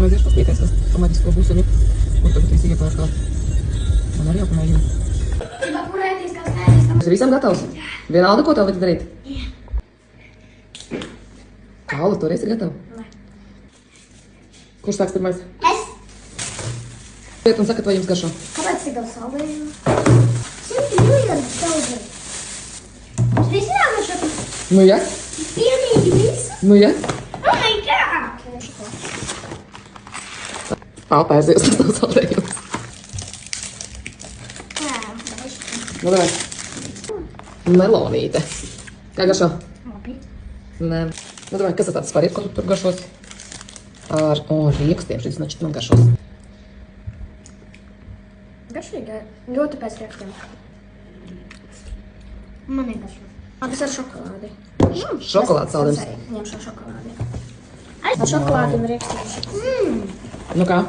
Man aiziešu paskatīties, kas pamaģisko busuļu, kur tagad visi iepērkāt. Man arī jāpamēģina. Tas ir visam gatavs? Vienalga, ko tev vajag darīt? Jā. Paula, tu arī esi gatava? Nē. Kurš sāks pirmais? Es. Iet un sakat, vai jums garšo? Kāpēc tik daudz saldējumu? 100 miljardi saldējumu. Mums visi jāgaršo? Nu, ja? Pilnīgi visu? Nu, ja? Oh my god! Paula pērzies, tas nav saldējums. Jā, Nu, davai. Melonīte. Kā garšo? labi. Nē. Nu, davai, kas tas tāds par ir, ko tu tur garšos? Ar, riekstiem, šis nošķiet man garšos. Garšīgi, ļoti pēc riekstiem. Man negaršo. Tas ar šokolādi. Šokolādes saldējums. Es arī ņemšu ar šokolādi. Ar šokolādi un riekstiem. Nu kā?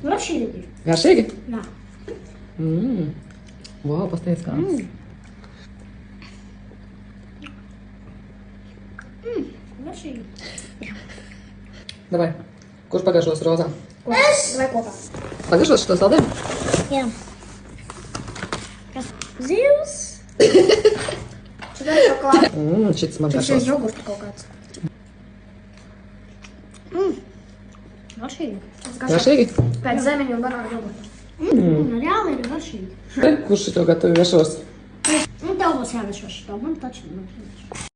Garšīgi. Garšīgi? Jā. Wow, pasties kāds. Garšīgi. Davai. Kurš pagaršos rozā? Es. Vai kopā? Pagaršos šo saldējumu? Jā. Kas? Zivs. Šis ir šokolādi. Šits man Šis ir garšos. jogurts kaut kāds. Garšīgi. Garšīgi? Pēc zemeņu un banānu jogurta. Reāli ir garšīgi. Kurš šito gatavi garšos? Nu, tev būs jāgaršo šito. Man taču nav jāgaršo.